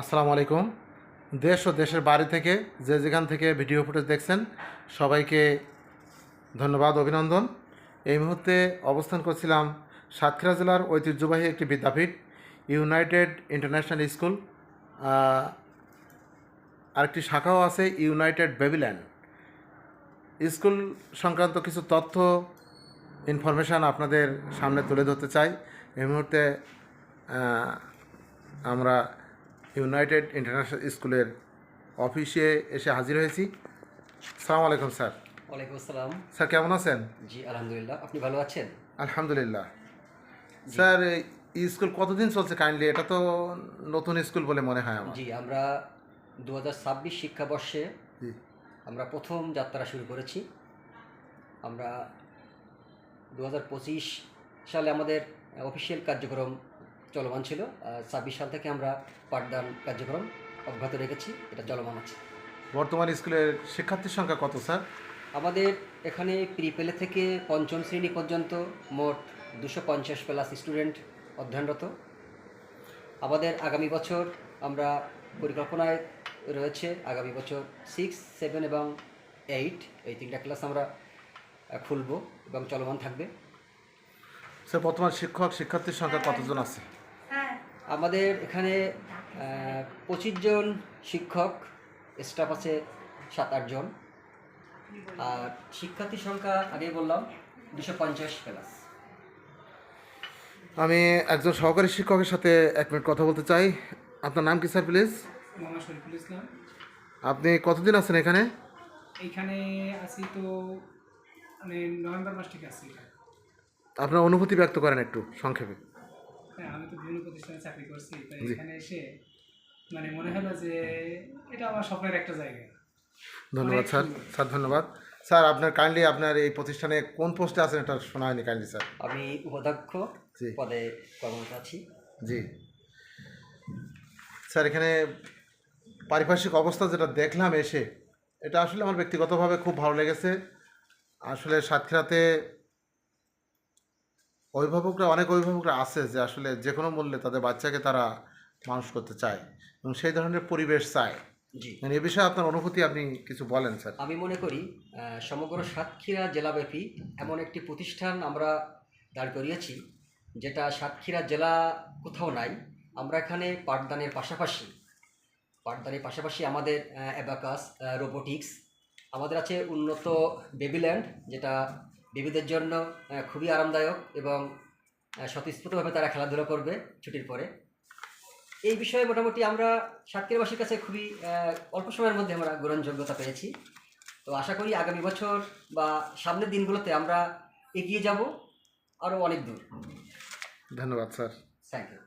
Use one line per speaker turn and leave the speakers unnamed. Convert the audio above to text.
আসসালামু আলাইকুম। দেশ ও দেশের বাইরে থেকে যে যেখান থেকে ভিডিও ফুটেজ দেখছেন সবাইকে ধন্যবাদ, অভিনন্দন। এই মুহূর্তে অবস্থান করছিলাম সাতক্ষীরা জেলার ঐতিহ্যবাহী একটি বিদ্যাপীঠ, ইউনাইটেড ইন্টারন্যাশনাল স্কুল। আরেকটি শাখাও আছে ইউনাইটেড বেবিল্যান্ড স্কুল সংক্রান্ত কিছু তথ্য ইনফরমেশান আপনাদের সামনে তুলে ধরতে চাই। এই মুহূর্তে আমরা ইউনাইটেড ইন্টারন্যাশনাল স্কুলের অফিসে এসে হাজির হয়েছি। আসসালামু আলাইকুম স্যার।
ওয়ালাইকুম আসসালাম।
স্যার কেমন আছেন?
জি আলহামদুলিল্লাহ, আপনি ভালো আছেন?
আলহামদুলিল্লাহ। স্যার এই স্কুল কতদিন চলছে কাইন্ডলি? এটা তো নতুন স্কুল বলে মনে হয় আমার।
জি, আমরা 2026 শিক্ষাবর্ষে
জি
আমরা প্রথম যাত্রা শুরু করেছি। আমরা 2025 সালে আমাদের অফিসিয়াল কার্যক্রম চলমান ছিল। 26 সাল থেকে আমরা পাঠদান কার্যক্রম অব্যাহত রেখেছি, এটা চলমান আছে।
বর্তমান স্কুলের শিক্ষার্থীর সংখ্যা কত স্যার?
আমাদের এখানে প্রিপেলে থেকে পঞ্চম শ্রেণী পর্যন্ত মোট 250 প্লাস স্টুডেন্ট অধ্যয়নরত। আমাদের আগামী বছর আমরা পরিকল্পনায় রয়েছে আগামী বছর 6, 7 এবং 8 এই 3টা ক্লাস আমরা খুলব এবং চলমান থাকবে।
স্যার বর্তমান শিক্ষক শিক্ষার্থীর সংখ্যা কতজন আছে?
আমাদের এখানে 25 জন শিক্ষক, স্টাফ আছে 7-8 জন, আর শিক্ষার্থীর সংখ্যা আগেই বললাম 250 প্লাস।
আমি একজন সহকারী শিক্ষকের সাথে 1 মিনিট কথা বলতে চাই। আপনার নাম কি স্যার প্লিজ?
মোহাম্মদ শরীফুল ইসলাম।
আপনি কতদিন আছেন এখানে?
এইখানে আছি তো মানে নভেম্বর মাস থেকে আছি।
আপনার অনুভূতি ব্যক্ত করেন একটু সংক্ষেপে।
হ্যাঁ, আমি তো বিভিন্ন প্রতিষ্ঠানে চাকরি করছি, তাই এখানে এসে মানে মনে হলো যে এটা আমার স্বপ্নের একটা জায়গা।
ধন্যবাদ স্যার। স্যার ধন্যবাদ। স্যার আপনার কাইন্ডলি আপনার এই প্রতিষ্ঠানে কোন পোস্টে আছেন এটা শোনা হয়নি কাইন্ডলি স্যার।
আমি উপাধ্যক্ষ
জি
পদে কর্মরত আছি।
জি স্যার, এখানে পারিপার্শ্বিক অবস্থা যেটা দেখলাম এসে, এটা আসলে আমার ব্যক্তিগতভাবে খুব ভালো লেগেছে। আসলে সাতক্ষীরাতে অনেক অভিভাবকরা আছে যে আসলে যে কোনো মূল্যে তাদের বাচ্চাকে তারা মানুষ করতে চায় এবং সেই ধরনের পরিবেশ চায়।
জি,
এ বিষয়ে আপনার অনুভূতি আপনি কিছু বলেন স্যার।
আমি মনে করি সমগ্র সাতক্ষীরা জেলাব্যাপী এমন একটি প্রতিষ্ঠান আমরা দাঁড় করিয়েছি যেটা সাতক্ষীরা জেলা কোথাও নাই। আমরা এখানে পাঠদানের পাশাপাশি আমাদের অ্যাবাকাস, রোবোটিক্স, আমাদের আছে উন্নত বেবিল্যান্ড, যেটা বেবিদের জন্য খুবই আরামদায়ক এবং স্বতঃস্ফূর্তভাবে তারা খেলাধুলা করবে ছুটির পরে। এই বিষয়ে মোটামুটি আমরা সাতক্ষীরাবাসীর কাছে খুবই অল্প সময়ের মধ্যে আমরা গ্রহণযোগ্যতা পেয়েছি। তো আশা করি আগামী বছর বা সামনের দিনগুলোতে আমরা এগিয়ে যাব আরও অনেক দূর।
ধন্যবাদ স্যার।
Thank you.